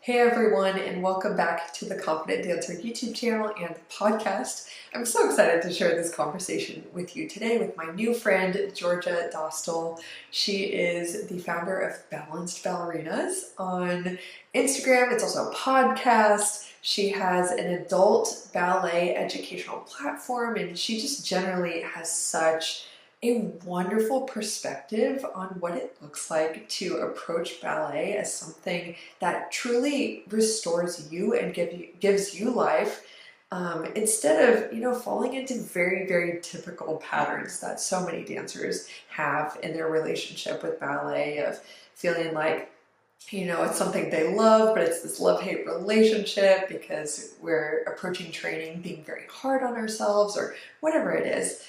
Hey everyone, and welcome back to the Confident Dancer YouTube channel and podcast. I'm so excited to share this conversation with you today with my new friend, Georgia Dostal. She is the founder of Balanced Ballerinas on Instagram. It's also a podcast. She has an adult ballet educational platform, and she just generally has such a wonderful perspective on what it looks like to approach ballet as something that truly restores you and gives you life, instead of falling into very, very typical patterns that so many dancers have in their relationship with ballet of feeling like it's something they love, but it's this love-hate relationship because we're approaching training being very hard on ourselves or whatever it is.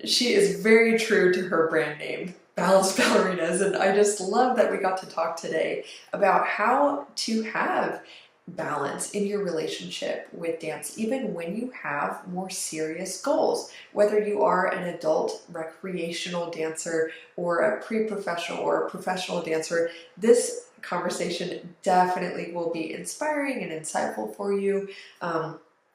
She is very true to her brand name, Balanced Ballerinas, and I just love that we got to talk today about how to have balance in your relationship with dance, even when you have more serious goals. Whether you are an adult recreational dancer or a pre-professional or a professional dancer, this conversation definitely will be inspiring and insightful for you.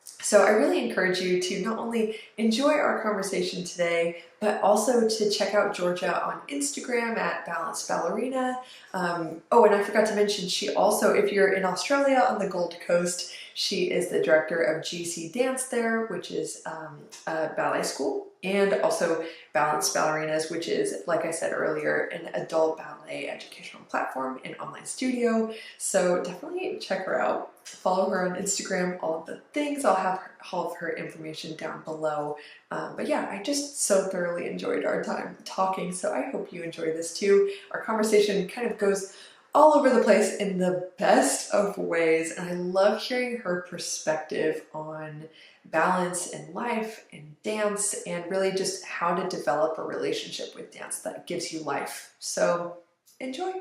So I really encourage you to not only enjoy our conversation today, but also to check out Georgia on Instagram at Balanced Ballerina. And I forgot to mention, she also, if you're in Australia on the Gold Coast, she is the director of GC Dance there, which is a ballet school, and also Balanced Ballerinas, which is, like I said earlier, an adult ballet educational platform and online studio. So definitely check her out. Follow her on Instagram, all of the things. I'll have all of her information down below. But yeah, I just so thoroughly enjoyed our time talking, so I hope you enjoy this too. Our conversation kind of goes all over the place in the best of ways, and I love hearing her perspective on balance in life and dance, and really just how to develop a relationship with dance that gives you life. So enjoy,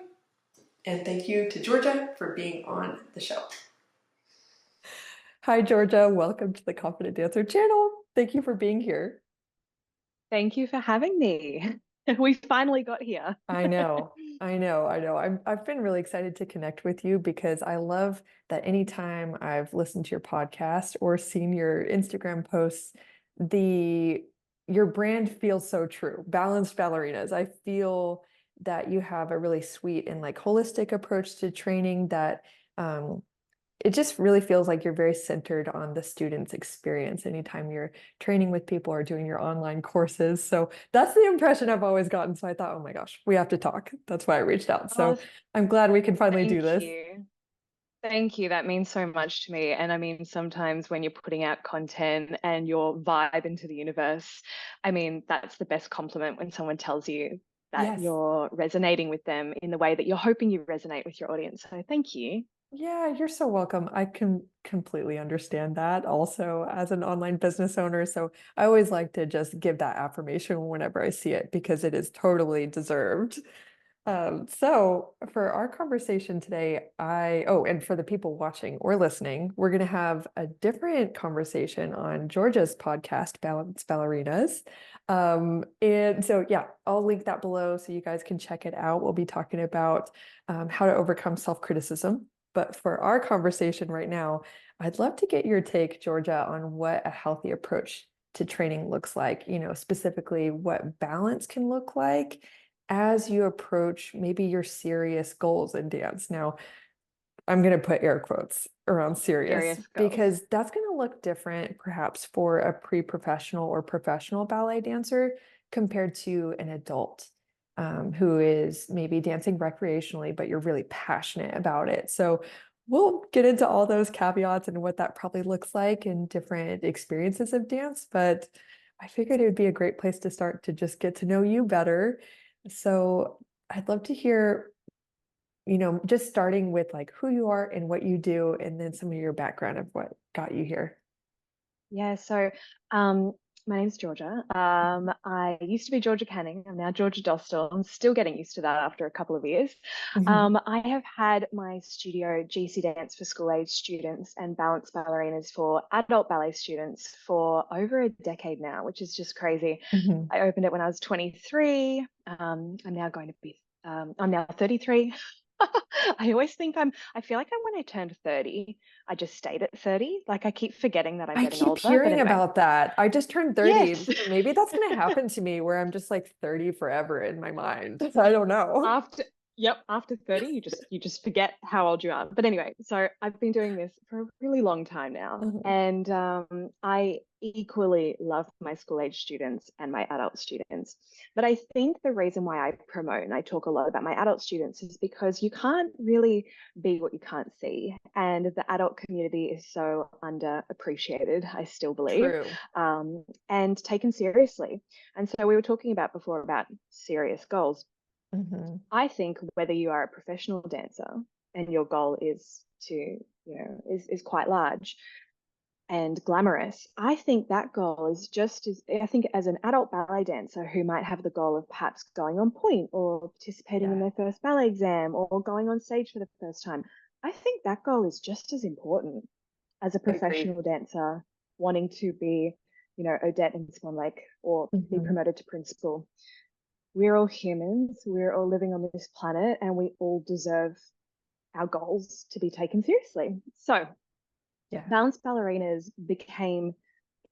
and thank you to Georgia for being on the show. Hi, Georgia. Welcome to the Confident Dancer channel. Thank you for being here. Thank you for having me. We finally got here. I know. I've been really excited to connect with you because I love that anytime I've listened to your podcast or seen your Instagram posts, your brand feels so true. Balanced Ballerinas. I feel that you have a really sweet and like holistic approach to training that it just really feels like you're very centered on the student's experience anytime you're training with people or doing your online courses. So that's the impression I've always gotten. So I thought, oh my gosh, we have to talk. That's why I reached out. Oh, So I'm glad we can finally do thank this. you. Thank you. That means so much to me. And I mean, sometimes when you're putting out content and your vibe into the universe, I mean, that's the best compliment when someone tells you that Yes. you're resonating with them in the way that you're hoping you resonate with your audience. So thank you. Yeah, you're so welcome. I can completely understand that also as an online business owner. So I always like to just give that affirmation whenever I see it because it is totally deserved. So for our conversation today, and for the people watching or listening, we're going to have a different conversation on Georgia's podcast, Balanced Ballerinas. And so, yeah, I'll link that below so you guys can check it out. We'll be talking about how to overcome self-criticism. But for our conversation right now, I'd love to get your take, Georgia, on what a healthy approach to training looks like, specifically what balance can look like as you approach maybe your serious goals in dance. Now, I'm going to put air quotes around serious Serious girls. because that's going to look different perhaps for a pre-professional or professional ballet dancer compared to an adult who is maybe dancing recreationally, but you're really passionate about it. So we'll get into all those caveats and what that probably looks like in different experiences of dance. But I figured it would be a great place to start to just get to know you better. So I'd love to hear, just starting with like who you are and what you do, and then some of your background of what got you here. Yeah, so my name's Georgia. I used to be Georgia Canning. I'm now Georgia Dostal. I'm still getting used to that after a couple of years. Mhm. I have had my studio GC Dance for school age students and Balanced Ballerinas for adult ballet students for over a decade now, which is just crazy. Mhm. I opened it when I was 23. I'm now 33. I always think I feel like when I turned 30, I just stayed at 30. Like I keep forgetting that I'm I getting keep older. But hearing anyway, about that. I just turned 30, yes. so maybe that's going to happen to me where I'm just like 30 forever in my mind. I don't know. After Yep, after 30, you just forget how old you are. But anyway, so I've been doing this for a really long time now. Mhm. And I equally love my school age students and my adult students. But I think the reason why I promote and I talk a lot about my adult students is because you can't really be what you can't see. And the adult community is so underappreciated, I still believe, True. and taken seriously. And so we were talking about before about serious goals. Hmm. I think whether you are a professional dancer and your goal is to, is quite large and glamorous, I think that goal is just as, I think as an adult ballet dancer who might have the goal of perhaps going on point or participating in Yeah, their first ballet exam or going on stage for the first time, I think that goal is just as important as a I agree. professional dancer wanting to be, Odette in Swan Lake or be Hmm. promoted to principal. We're all humans, we're all living on this planet, and we all deserve our goals to be taken seriously. So, Yeah. Balanced Ballerinas became,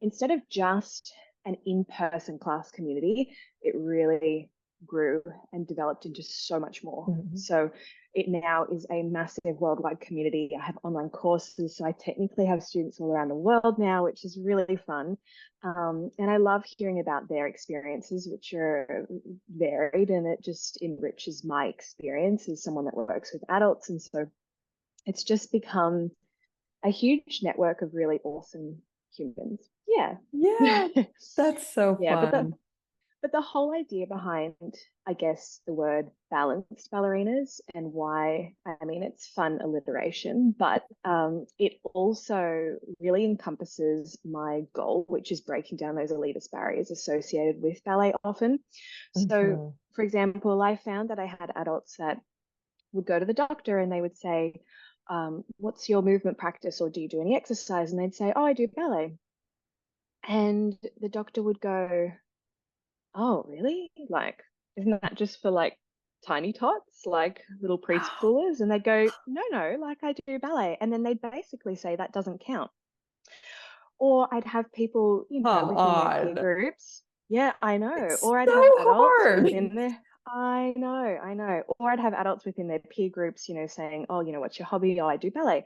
instead of just an in-person class community, it really grew and developed into so much more. Hmm. So it now is a massive worldwide community. I have online courses, so I technically have students all around the world now, which is really fun. And I love hearing about their experiences, which are varied, and it just enriches my experience as someone that works with adults. And so it's just become a huge network of really awesome humans. Yeah. Yeah, that's so Yeah, fun. but the whole idea behind, I guess, the word balanced ballerinas and why, I mean, it's fun alliteration, but it also really encompasses my goal, which is breaking down those elitist barriers associated with ballet often. So, Hmm. for example, I found that I had adults that would go to the doctor and they would say, what's your movement practice or do you do any exercise? And they'd say, oh, I do ballet. And the doctor would go, oh, really? Like, isn't that just for like tiny tots, like little preschoolers? And they'd go, no, no, like I do ballet. And then they'd basically say that doesn't count. Or I'd have people, Come within their peer on. groups. Yeah, I know. It's Or I'd so have adults hard. within their, I know. Or I'd have adults within their peer groups, saying, oh, what's your hobby? Oh, I do ballet,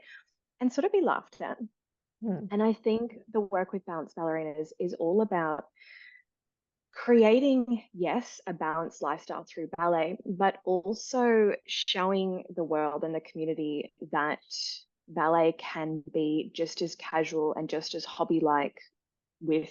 and sort of be laughed at. Hmm. And I think the work with balanced ballerinas is all about creating, yes, a balanced lifestyle through ballet, but also showing the world and the community that ballet can be just as casual and just as hobby like with,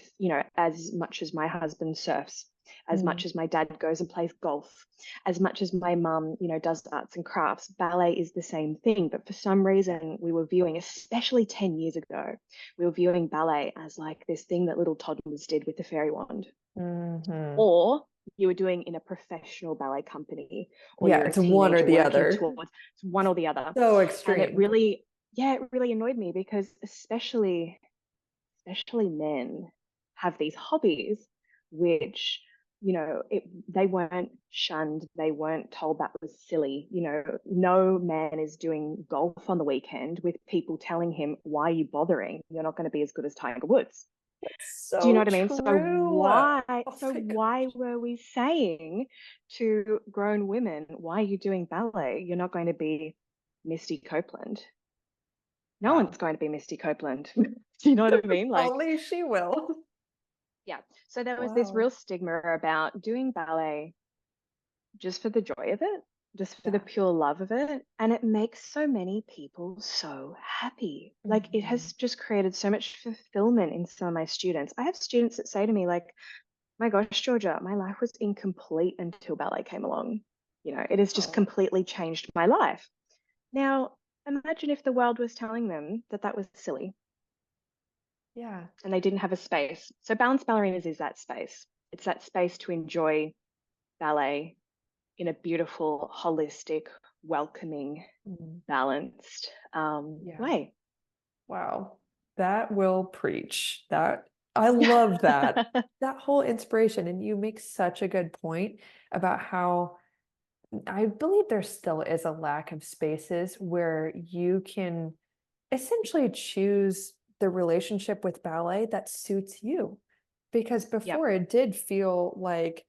as much as my husband surfs, as Hmm. much as my dad goes and plays golf, as much as my mum, does arts and crafts. Ballet is the same thing. But for some reason, we were viewing, especially 10 years ago, we were viewing ballet as like this thing that little toddlers did with the fairy wand, Hmm. or you were doing in a professional ballet company, or Yeah, you're a it's one or teenager the working other. towards one or the other. So And it extreme. really, yeah, it really annoyed me because especially men have these hobbies which they weren't shunned, they weren't told that was silly. No man is doing golf on the weekend with people telling him, why are you bothering, you're not going to be as good as Tiger Woods. Do you know So what I mean? So true. why Oh so my why gosh. were we saying to grown women, why are you doing ballet, you're not going to be Misty Copeland? No Wow. one's going to be Misty Copeland. Do you know what I mean? Like, Only she will. yeah. So there was this Wow. real stigma about doing ballet just for the joy of it, just for the Yeah. pure love of it. And it makes so many people so happy. Like it Hmm. has just created so much fulfillment in some of my students. I have students that say to me, like, my gosh, Georgia, my life was incomplete until ballet came along. It has just Oh, completely changed my life. Now, imagine if the world was telling them that that was silly yeah. and they didn't have a space. So balanced ballerinas is that space. It's that space to enjoy ballet in a beautiful, holistic, welcoming, Mhm. balanced Yeah. way. Wow. That will preach. That I love that. That whole inspiration. And you make such a good point about how I believe there still is a lack of spaces where you can essentially choose the relationship with ballet that suits you. Because Yep. before it did feel like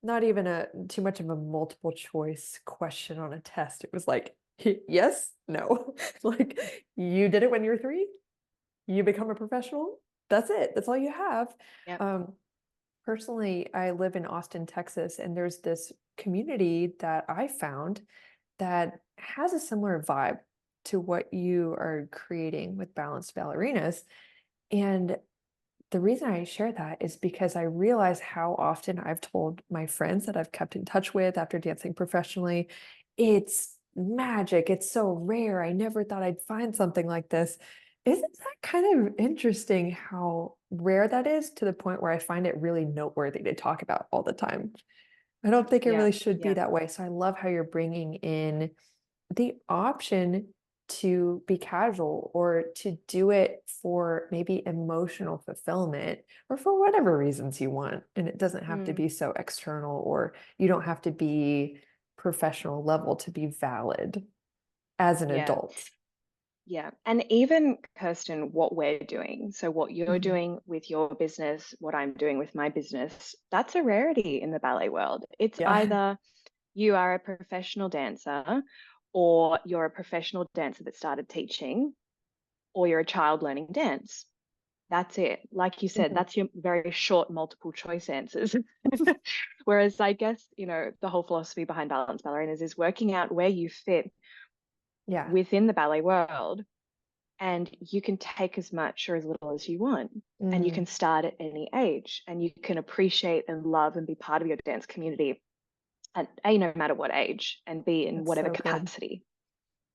not even a too much of a multiple choice question on a test. It was like, yes, no. Like you did it when you were 3, you become a professional. That's it. That's all you have. Yep. Um, Personally, I live in Austin, Texas, and there's this community that I found that has a similar vibe to what you are creating with Balanced Ballerinas. And the reason I share that is because I realize how often I've told my friends that I've kept in touch with after dancing professionally, it's magic. It's so rare. I never thought I'd find something like this. Isn't that kind of interesting how rare that is to the point where I find it really noteworthy to talk about all the time? I don't think it Yeah. really should be Yeah. that way. So I love how you're bringing in the option to be casual or to do it for maybe emotional fulfillment or for whatever reasons you want. And it doesn't have to Mm, be so external, or you don't have to be professional level to be valid as an yeah. adult. Yeah. And even Kirsten, what we're doing, so what you're Mhm. doing with your business, what I'm doing with my business, that's a rarity in the ballet world. It's Yeah. either you are a professional dancer, or you're a professional dancer that started teaching, or you're a child learning dance. That's it. Like you said, Mhm. that's your very short multiple choice answers. Whereas I guess, the whole philosophy behind balanced ballerinas is working out where you fit Yeah. within the ballet world, and you can take as much or as little as you want. And you Mm, can start at any age, and you can appreciate and love and be part of your dance community at no matter what age, and be in that's whatever so good. capacity.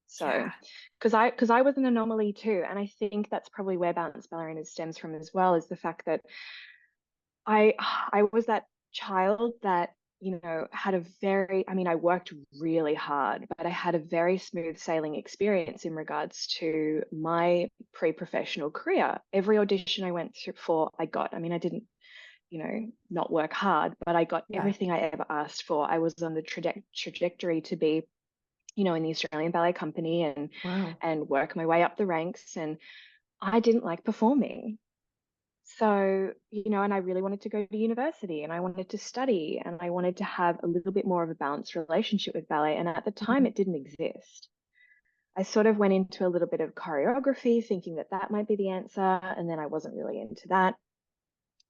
So, Yeah. because I was an anomaly too, and I think that's probably where balanced ballerinas stems from as well, is the fact that I was that child that, had a very, I mean, I worked really hard, but I had a very smooth sailing experience in regards to my pre-professional career. Every audition I went through for, I got. I mean, I didn't, not work hard, but I got Yeah. everything I ever asked for. I was on the trajectory to be, in the Australian Ballet Company, Wow. and work my way up the ranks. And I didn't like performing. So, and I really wanted to go to university, and I wanted to study, and I wanted to have a little bit more of a balanced relationship with ballet. And at the time, Mhm. it didn't exist. I sort of went into a little bit of choreography thinking that that might be the answer. And then I wasn't really into that.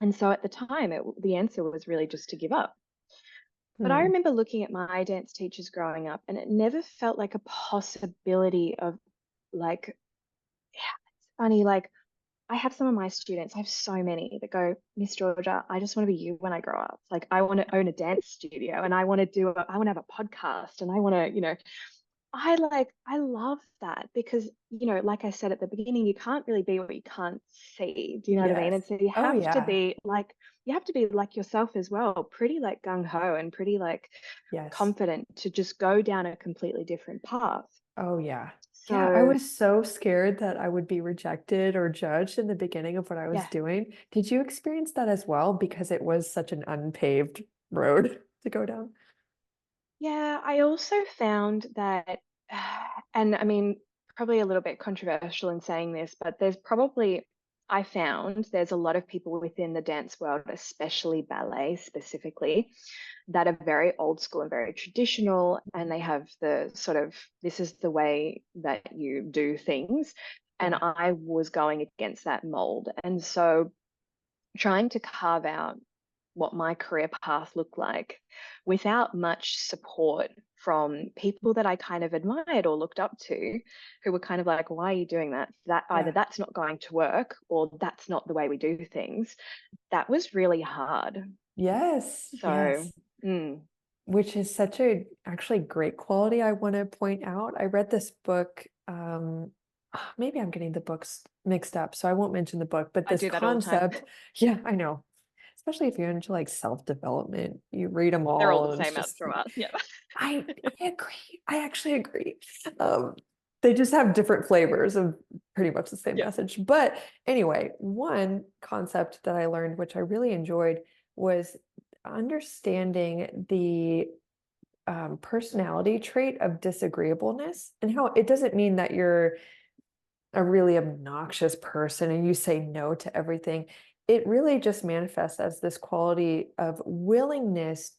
And so at the time, the answer was really just to give up. But I Hmm. remember looking at my dance teachers growing up, and it never felt like a possibility of, like, yeah, it's funny, like, I have some of my students, I have so many that go, Miss Georgia, I just want to be you when I grow up. Like, I want to own a dance studio, and I want to have a podcast, and I want to, I love that because, like I said at the beginning, you can't really be what you can't see. Do you know what I mean? Yes. And so Oh, yeah. you have to be like yourself as well, pretty like gung ho and pretty like Yes. confident to just go down a completely different path. Oh, yeah. Yeah, I So, was so scared that I would be rejected or judged in the beginning of what I was yeah. doing. Did you experience that as well? Because it was such an unpaved road to go down. Yeah, I also found that, and I mean, probably a little bit controversial in saying this, but I found there's a lot of people within the dance world, especially ballet specifically, that are very old school and very traditional, and they have the sort of, this is the way that you do things. And Yeah. I was going against that mold. And so trying to carve out what my career path looked like without much support from people that I kind of admired or looked up to, who were kind of like, why are you doing that? That either Yeah. that's not going to work, or that's not the way we do things. That was really hard. Yes. So, Yes. mm, Which is such a actually great quality I want to point out. I read this book, maybe I'm getting the books mixed up, so I won't mention the book, but I this do that all the time. concept, yeah, I know. Especially if you're into like self-development, you read them They're all all the and it's same just after us. Yeah. I agree. I actually agree. Um, they just have different flavors of pretty much the same Yeah. message. But anyway, one concept that I learned, which I really enjoyed, was understanding the personality trait of disagreeableness, and how it doesn't mean that you're a really obnoxious person and you say no to everything. It really just manifests as this quality of willingness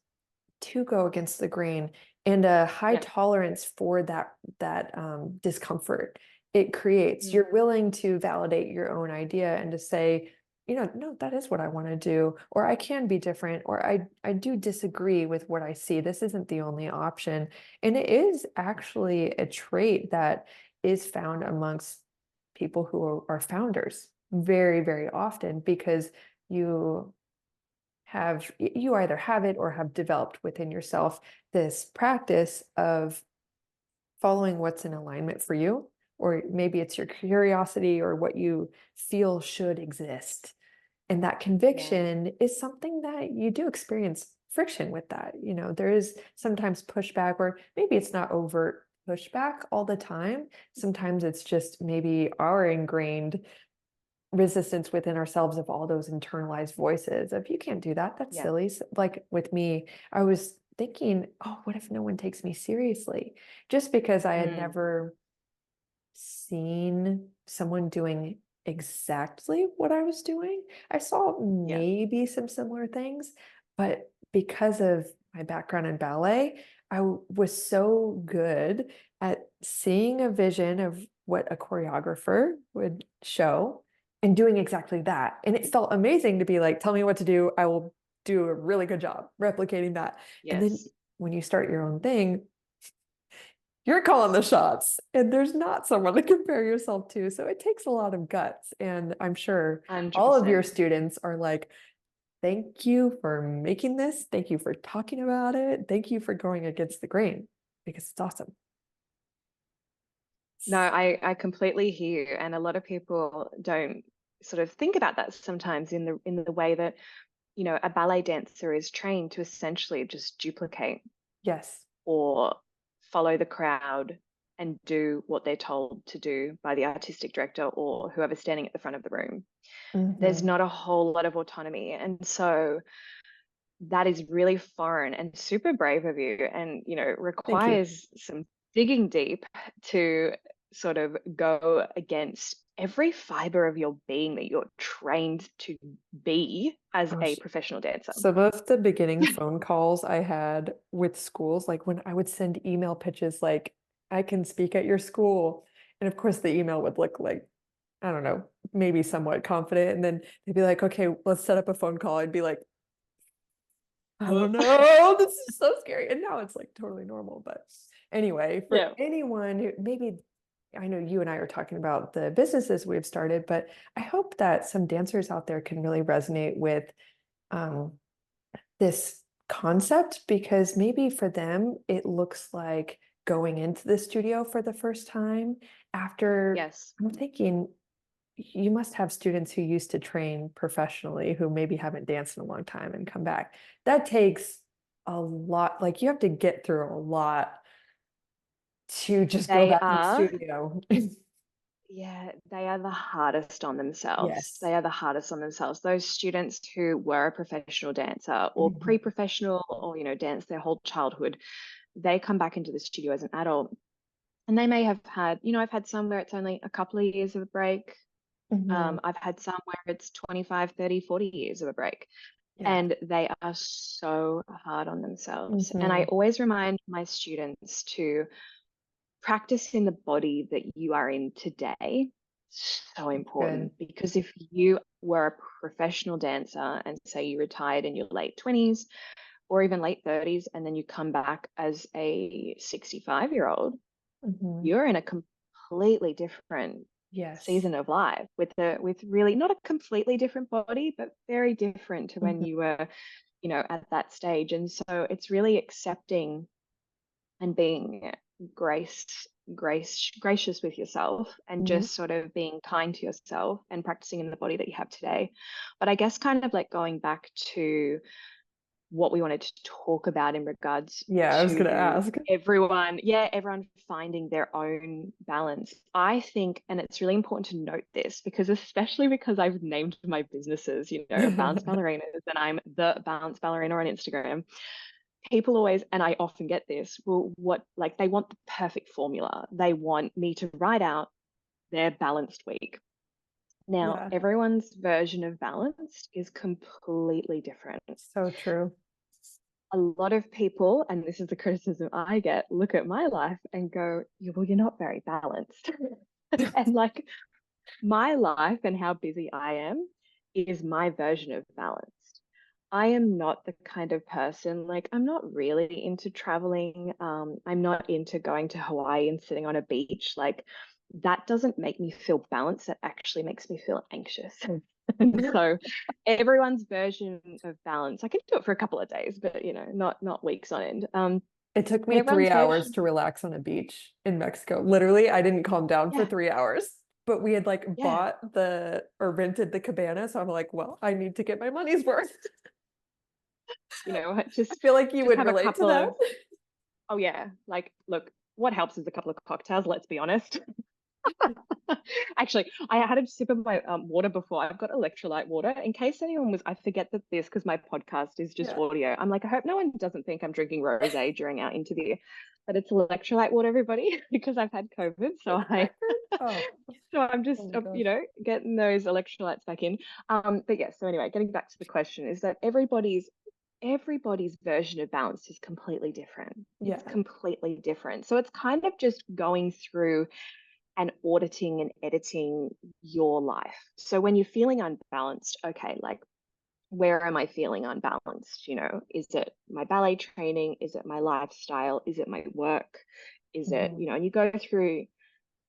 to go against the grain and a high Yeah. tolerance for that discomfort it creates. Mm. You're willing to validate your own idea and to say, no, that is what I want to do, or I can be different, or I do disagree with what I see. This isn't the only option. And it is actually a trait that is found amongst people who are founders very, very often, because you either have it or have developed within yourself this practice of following what's in alignment for you, or maybe it's your curiosity or what you feel should exist. And that Yeah. conviction is something that you do experience friction with that. There is sometimes pushback, or maybe it's not overt pushback all the time. Sometimes it's just maybe our ingrained resistance within ourselves of all those internalized voices of, you can't do that, that's Yeah. silly. Like with me, I was thinking, oh, what if no one takes me seriously? Just because I had Mm. never seen someone doing exactly what I was doing. I saw Yeah. maybe some similar things, but because of my background in ballet, I was so good at seeing a vision of what a choreographer would show and doing exactly that. And it felt amazing to be like, tell me what to do. I will do a really good job replicating that. And then Yes. when you start your own thing, you're calling the shots, and there's not someone to compare yourself to. So it takes a lot of guts. And I'm sure all of your 100%. students are like, thank you for making this. Thank you for talking about it. Thank you for going against the grain, because it's awesome. No, I completely hear you. And a lot of people don't sort of think about that sometimes in the way that, a ballet dancer is trained to essentially just duplicate Yes. or follow the crowd and do what they're told to do by the artistic director or whoever's standing at the front of the room. There's Mm-hmm. not a whole lot of autonomy. And so that is really foreign and super brave of you, and Thank you. requires some digging deep to sort of go against every fiber of your being that you're trained to be as a Gosh, professional dancer. some of the beginning phone calls I had with schools, like when I would send email pitches, like, I can speak at your school. And of course, the email would look like, I don't know, maybe somewhat confident. And then they'd be like, okay, let's set up a phone call. I'd be like, I don't know, this is so scary. And now it's like totally normal. But anyway, for Yeah. anyone who maybe, I know you and I are talking about the businesses we've started, but I hope that some dancers out there can really resonate with um, this concept, because maybe for them it looks like going into the studio for the first time after. Yes. I'm thinking you must have students who used to train professionally who maybe haven't danced in a long time and come back. That takes a lot, like you have to get through a lot to just go They back in the are. studio. Yeah, they are the hardest on themselves. Yes. They are the hardest on themselves. Those students who were a professional dancer or Mhm. pre-professional or, danced their whole childhood, they come back into the studio as an adult. And they may have had, I've had some where it's only a couple of years of a break. Mhm. I've had some where it's 25, 30, 40 years of a break. Yeah. And they are so hard on themselves. And I Mhm. always remind my students to practice in the body that you are in today. So Good. important, because if you were a professional dancer and say you retired in your late 20s or even late 30s, and then you come back as a 65-year-old, Mhm. you're in a completely different Yes. season of life with really not a completely different body, but very different to when Mhm. you were, at that stage. And so it's really accepting and being gracious with yourself, and Mhm. just sort of being kind to yourself and practicing in the body that you have today. But I guess kind of like going back to what we wanted to talk about in regards Yeah, I was gonna to ask. everyone finding their own balance. I think, and it's really important to note this, because especially because I've named my businesses, Balanced Ballerinas, and I'm the Balanced Ballerina on Instagram. people always, and I often get this, well, like they want the perfect formula. They want me to write out their balanced week. Now, Yeah. everyone's version of balanced is completely different. So true. A lot of people, and this is the criticism I get, look at my life and go, well, you're not very balanced. And like my life and how busy I am is my version of balanced. I am not the kind of person, like, I'm not really into traveling. I'm not into going to Hawaii and sitting on a beach. Like, that doesn't make me feel balanced. That actually makes me feel anxious. And so everyone's version of balance, I can do it for a couple of days, but not weeks on end. It took me Everyone's 3 hours version, to relax on a beach in Mexico. Literally, I didn't calm down for yeah, 3 hours, but we had like yeah. bought or rented the cabana. So I'm like, well, I need to get my money's worth. I Just feel like you would have a relate to couple that. of, oh yeah, like, look, what helps is a couple of cocktails, let's be honest. Actually, I had a sip of my water before. I've got electrolyte water. In case anyone I forget that because my podcast is just Yeah. audio. I'm like, I hope no one doesn't think I'm drinking rosé during our interview, but it's electrolyte water, everybody, because I've had COVID. So Oh, so I'm just, oh my gosh. getting those electrolytes back in. But yeah, so anyway, getting back to the question is that everybody's version of balance is completely different. It's Yeah. completely different. So it's kind of just going through and auditing and editing your life. So when you're feeling unbalanced, okay, like where am I feeling unbalanced? Is it my ballet training? Is it my lifestyle? Is it my work? Is it, Mhm. and you go through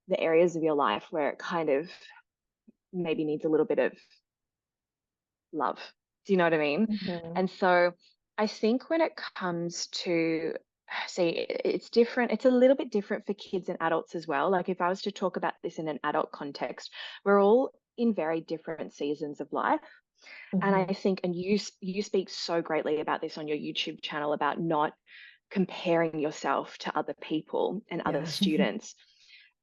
the areas of your life where it kind of maybe needs a little bit of love. Do you know what I mean? Mhm. And so I think when it comes to, see, it's different. It's a little bit different for kids and adults as well. Like if I was to talk about this in an adult context, we're all in very different seasons of life. And I Mhm. think, and you speak so greatly about this on your YouTube channel about not comparing yourself to other people and other Yeah. students.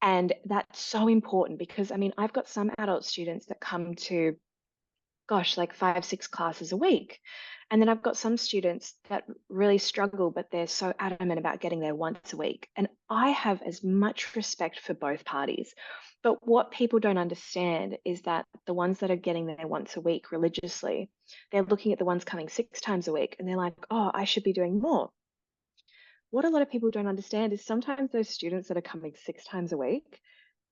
And that's so important because I mean, I've got some adult students that come to, gosh, like 5, 6 classes a week. And then I've got some students that really struggle, but they're so adamant about getting there once a week. And I have as much respect for both parties. But what people don't understand is that the ones that are getting there once a week religiously, they're looking at the ones coming 6 times a week and they're like, oh, I should be doing more. What a lot of people don't understand is sometimes those students that are coming 6 times a week,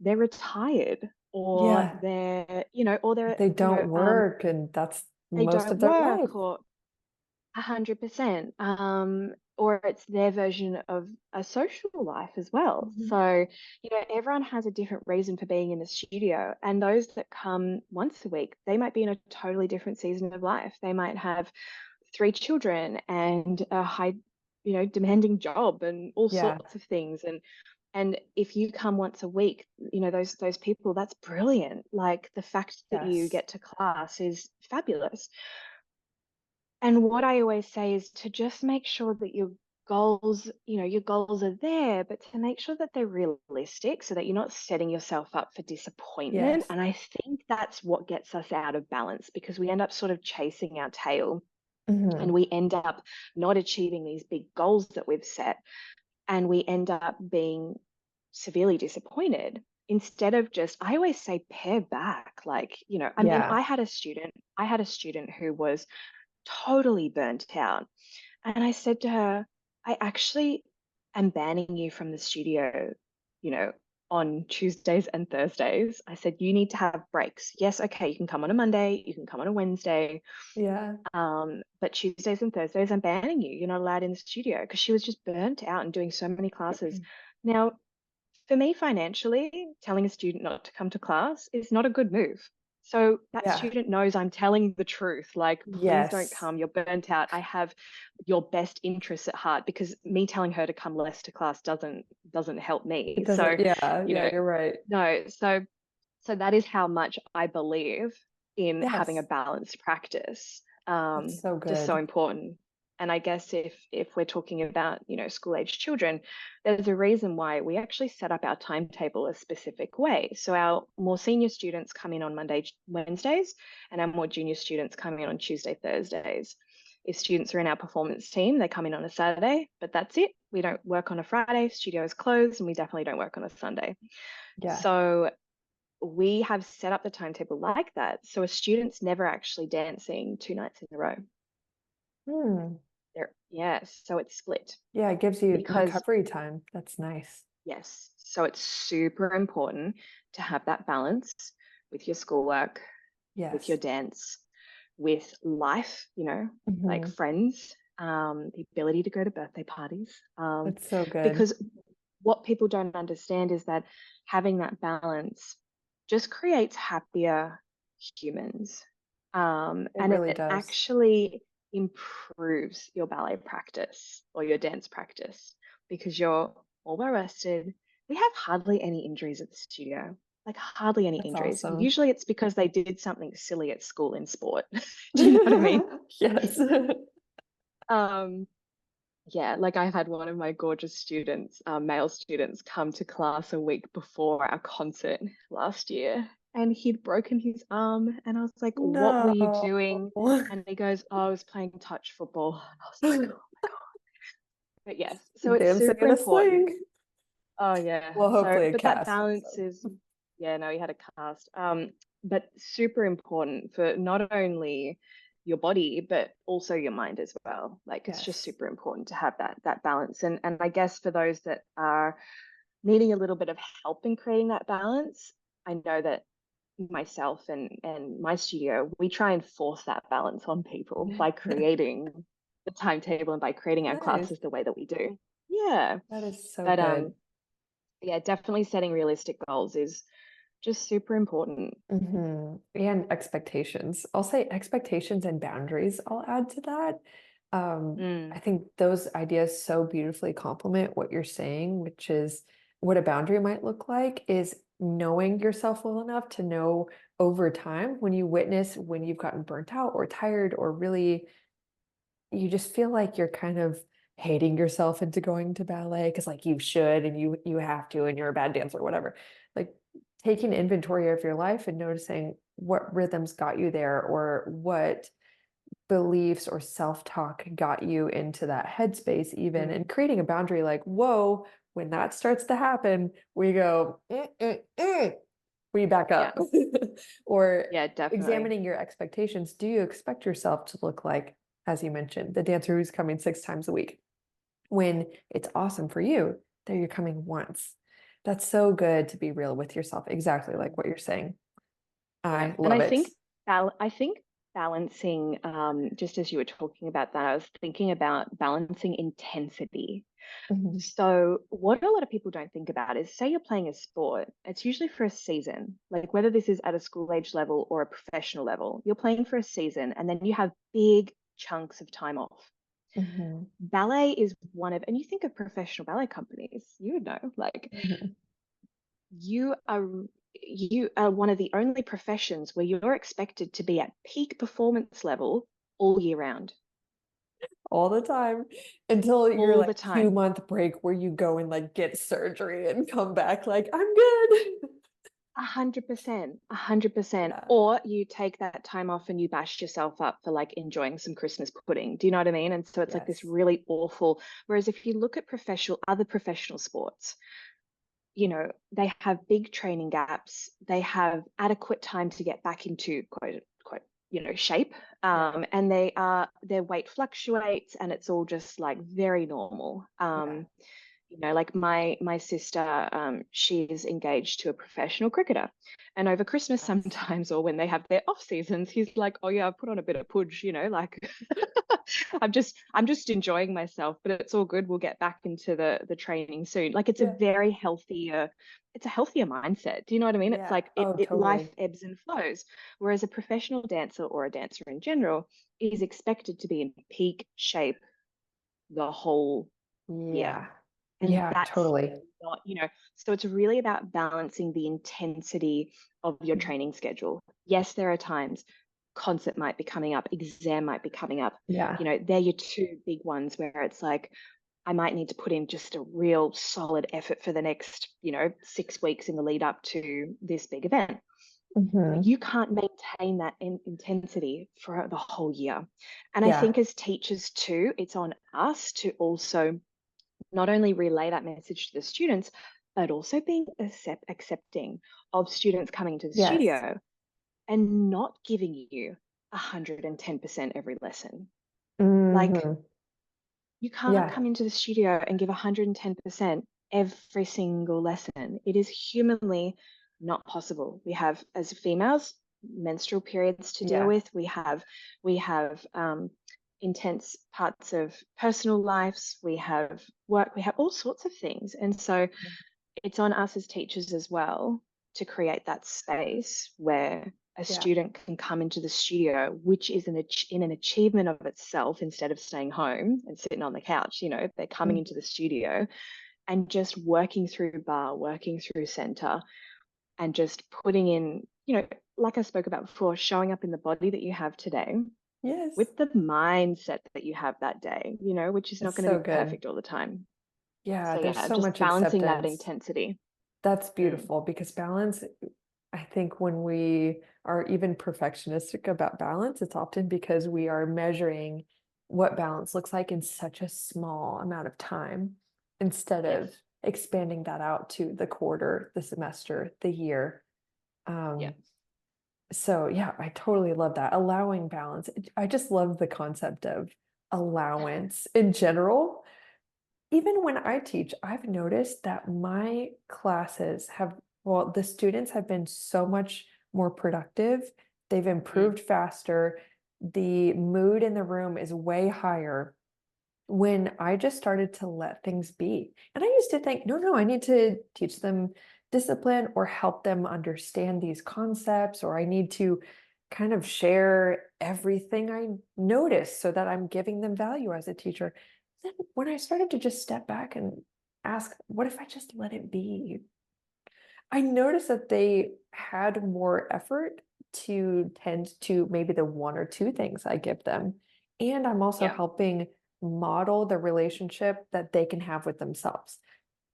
they're retired or Yeah. they're, They don't work, and that's they most don't of their life. work or 100%. Or it's their version of a social life as well. Mhm. So, everyone has a different reason for being in the studio. And those that come once a week, they might be in a totally different season of life. They might have 3 children and a high, demanding job and all Yeah. sorts of things. And if you come once a week, those people, that's brilliant. Like the fact that you Yes. get to class is fabulous. And what I always say is to just make sure that your goals are there, but to make sure that they're realistic so that you're not setting yourself up for disappointment. Yes. And I think that's what gets us out of balance because we end up sort of chasing our tail and Mhm. we end up not achieving these big goals that we've set. And we end up being severely disappointed instead of just, I always say pare back. Like, I mean, Yeah. I had a student who was totally burnt out. And I said to her, I actually am banning you from the studio, you know, on Tuesdays and Thursdays. I said, you need to have breaks. Yes, okay, you can come on a Monday, you can come on a Wednesday. Yeah. But Tuesdays and Thursdays, I'm banning you. You're not allowed in the studio because she was just burnt out and doing so many classes. Now, for me, financially, telling a student not to come to class is not a good move. So that Yeah. student knows I'm telling the truth. Like, please don't Yes. come. You're burnt out. I have your best interests at heart because me telling her to come less to class doesn't help It me. doesn't, So, yeah, you yeah, know, you're right. no. So that is how much I believe in having a Yes. balanced practice. That's so Just so good. important. And I guess if we're talking about, school age children, there's a reason why we actually set up our timetable a specific way. So our more senior students come in on Monday, Wednesdays, and our more junior students come in on Tuesday, Thursdays. If students are in our performance team, they come in on a Saturday, but that's it. We don't work on a Friday, studio is closed, and we definitely don't work on a Sunday. Yeah. So we have set up the timetable like that. So a student's never actually dancing 2 nights in a row. Yes, so it's split. Yeah, it gives you Because recovery time. That's nice. yes, so it's super important to have that balance with your schoolwork, with your Yes. dance, with life, like friends, the ability to go to birthday parties. That's so good. Because what people don't understand is that having that balance just creates happier humans. It And really it does. actually improves your ballet practice or your dance practice because you're all well rested. We have hardly any injuries at the studio, like hardly any That's injuries. awesome. Usually it's because they did something silly at school in sport. Do you know what I mean? Yes. Um, yeah, like I had one of my gorgeous students, male students, come to class a week before our concert last year, and he'd broken his arm. And I was like, "What were you No. doing?" And he goes, "Oh, I was playing touch football." And I was like, "Oh my God." But yes, so it's Dancing super in a important. sling. Oh yeah. Well, So, hopefully a but that cast. balance So. is, yeah, no, he had a cast. But super important for not only your body, but also your mind as well. Like it's just Yes. super important to have that balance. And I guess for those that are needing a little bit of help in creating that balance, I know that myself and my studio, we try and force that balance on people by creating the timetable and by creating our Nice. classes the way that we do. Yeah. That is so But good. yeah, definitely setting realistic goals is just super important. And expectations. I'll say expectations and boundaries. I'll add to that. I Mm, think those ideas so beautifully complement what you're saying, which is what a boundary might look like is knowing yourself well enough to know over time when you witness when you've gotten burnt out or tired or really you just feel like you're kind of hating yourself into going to ballet because like you should and you have to and you're a bad dancer or whatever. Like taking inventory of your life and noticing what rhythms got you there or what beliefs or self-talk got you into that headspace even mm. and creating a boundary like whoa when that starts to happen we go we back Yeah, up or yeah, definitely. examining your expectations. Do you expect yourself to look like, as you mentioned, the dancer who's coming 6 times a week when it's awesome for you that you're coming once? That's so good to be real with yourself, exactly like what you're saying. Yeah, I and love it. I think balancing, just as you were talking about that, I was thinking about balancing intensity. Mhm. So, what a lot of people don't think about is say you're playing a sport, it's usually for a season, like whether this is at a school age level or a professional level, you're playing for a season and then you have big chunks of time off. Mhm. Ballet is one of, and you think of professional ballet companies, you would know, like Mhm. you are you are one of the only professions where you're expected to be at peak performance level all year round, All the time until you're all like the 2 time. month break where you go and like get surgery and come back like I'm good. 100%, 100%. Yeah. Or you take that time off and you bash yourself up for like enjoying some Christmas pudding. Do you know what I mean? And so it's like this Yes. really awful. Whereas if you look at other professional sports, they have big training gaps. They have adequate time to get back into quote, shape. Yeah. And their weight fluctuates and it's all just like very normal. Yeah. Like my sister, she's engaged to a professional cricketer, and over Christmas Nice. sometimes, or when they have their off seasons, he's like, "Oh yeah, I've put on a bit of pudge, like I'm just enjoying myself, but it's all good. We'll get back into the training soon." Like Yeah. it's a healthier mindset. Do you know what I mean? It's Yeah. like Oh, it life totally. ebbs and flows, whereas a professional dancer or a dancer in general is expected to be in peak shape the whole year. Yeah. And Yeah, that's totally. not, so it's really about balancing the intensity of your training schedule. Yes, there are times concert might be coming up, exam might be coming up. Yeah. They're your two big ones where it's like, I might need to put in just a real solid effort for the next, 6 weeks in the lead up to this big event. Mm-hmm. But you can't maintain that intensity for the whole year. And I Yeah. think as teachers too, it's on us to also not only relay that message to the students, but also being accepting of students coming to the Yes. studio and not giving you 110% every lesson. Like, Mm-hmm. you can't Yeah. come into the studio and give 110% every single lesson. It is humanly not possible. We have, as females, menstrual periods to deal Yeah. with. We have intense parts of personal lives. We have work. We have all sorts of things. And so it's on us as teachers as well to create that space where a Yeah. student can come into the studio, which is in an achievement of itself instead of staying home and sitting on the couch. They're coming Mm. into the studio and just working through bar, working through center, and just putting in, like I spoke about before, showing up in the body that you have today Yes. with the mindset that you have that day, which is not It's going to so be good. perfect all the time. Yeah, So, there's yeah, so just much balancing that acceptance. intensity. That's Mm, beautiful because balance, I think when we are even perfectionistic about balance, it's often because we are measuring what balance looks like in such a small amount of time instead yes. of expanding that out to the quarter, the semester, the year. Yeah. Um, so yeah, I totally love that. Allowing balance. I just love the concept of allowance in general. Even when I teach, I've noticed that my classes have, well, the students have been so much more productive. They've Mm, improved faster. The mood in the room is way higher when I just started to let things be. And I used to think, no, no, I need to teach them discipline or help them understand these concepts, or I need to kind of share everything I notice so that I'm giving them value as a teacher. Then when I started to just step back and ask, what if I just let it be? I noticed that they had more effort to tend to maybe the one or two things I give them. And I'm also yeah. helping model the relationship that they can have with themselves.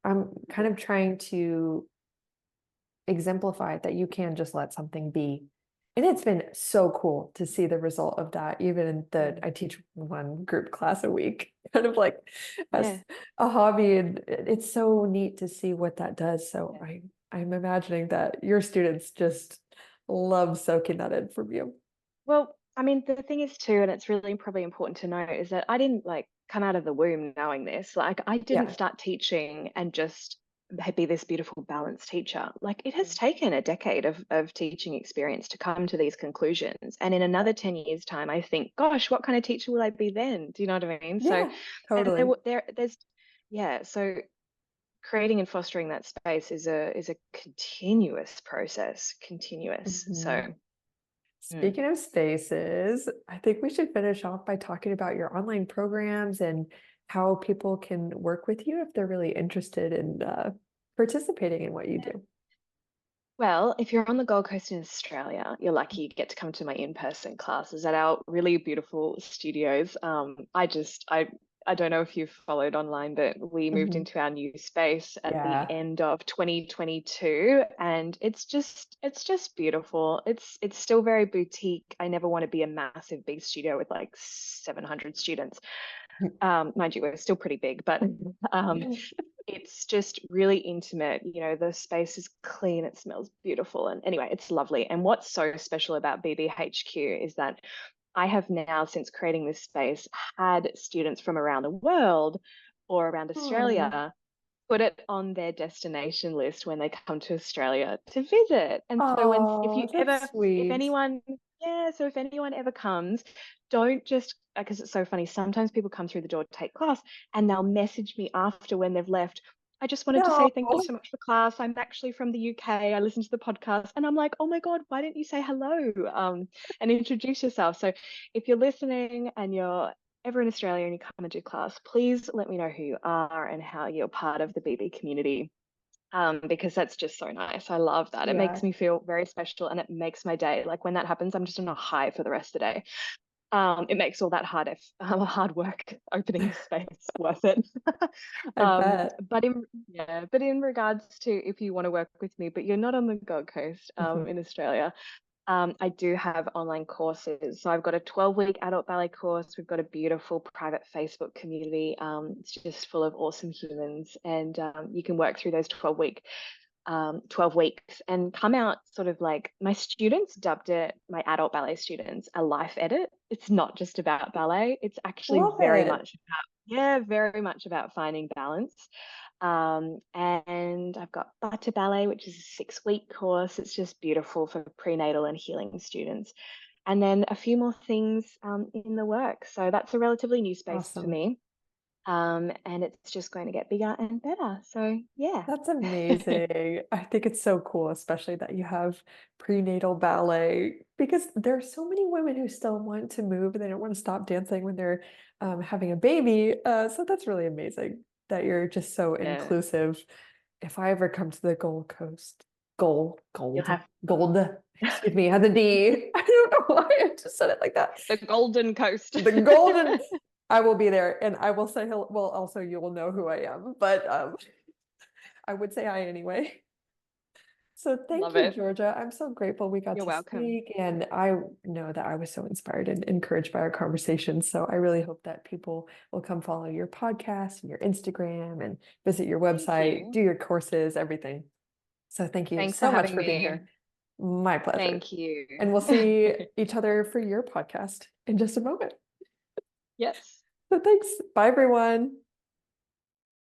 I'm kind Yeah. of trying to exemplify that you can just let something be. And it's been so cool to see the result of that, even in Mm, I teach one group class a week, kind of like yeah. as a hobby. And it's so neat to see what that does. So Yeah. I'm imagining that your students just love soaking that in from you. Well, I mean, the thing is too, and it's really probably important to know, is that I didn't like come out of the womb knowing this. Like, I didn't Yeah. start teaching and just be this beautiful balanced teacher. Like, it has taken a decade of teaching experience to come to these conclusions. And in another 10 years' time, I think, gosh, what kind of teacher will I be then? Do you know what I mean? So, Yeah, and there, totally. there's, yeah. So creating and fostering that space is a continuous process, continuous. So. Mhm. Mm. Speaking of spaces, I think we should finish off by talking about your online programs and how people can work with you if they're really interested in participating in what you do. Well, if you're on the Gold Coast in Australia, you're lucky you get to come to my in-person classes at our really beautiful studios. I don't know if you've followed online, but we moved Mhm. into our new space at the Yeah. end of 2022, and it's just beautiful. It's still very boutique. I never want to be a massive big studio with like 700 students. Mind you, we're still pretty big, but um, it's just really intimate. The space is clean, it smells beautiful. And anyway, it's lovely. And what's so special about BBHQ is that I have now, since creating this space, had students from around the world or around Oh, Australia put it on their destination list when they come to Australia to visit. And so if you oh, that's ever, if sweet. anyone, yeah, so if anyone ever comes, don't just, because it's so funny, sometimes people come through the door to take class and they'll message me after when they've left. I just wanted to No. say thank you so much for class. I'm actually from the UK. I listened to the podcast and I'm like, oh my God, why didn't you say hello and introduce yourself? So if you're listening and you're ever in Australia and you come and do class, please let me know who you are and how you're part of the BB community. Because that's just so nice. I love that. It makes Yeah. me feel very special and it makes my day. Like when that happens, I'm just on a high for the rest of the day. It makes all that hard work opening the space worth it. I bet. But in regards to if you want to work with me, but you're not on the Gold Coast, Mhm. in Australia, I do have online courses. So I've got a 12-week adult ballet course. We've got a beautiful private Facebook community. It's just full of awesome humans, and you can work through those 12 weeks and come out sort of like my students dubbed it, my adult ballet students, a life edit. It's not just about ballet. It's actually Love it. very much about finding balance. And I've got Butter Ballet, which is a 6-week course. It's just beautiful for prenatal and healing students. And then a few more things in the works. So that's a relatively new space for Awesome. me. And it's just going to get bigger and better. So yeah. That's amazing. I think it's so cool, especially that you have prenatal ballet, because there are so many women who still want to move and they don't want to stop dancing when they're having a baby. So that's really amazing that you're just so Yeah. inclusive. If I ever come to the Gold Coast, You'll have gold, excuse me, has a D. I don't know why I just said it like that. the Golden Coast. The golden, I will be there and I will say hello. Well, also you will know who I am, but I would say hi anyway. So thank Love you, it. Georgia. I'm so grateful we got You're to welcome. speak, and I know that I was so inspired and encouraged by our conversation. So I really hope that people will come follow your podcast and your Instagram and visit your Thank website, do you. your courses, everything. So thank you Thanks for so much having for being me. here. My pleasure. Thank you. And we'll see each other for your podcast in just a moment. Yes. So thanks. Bye, everyone.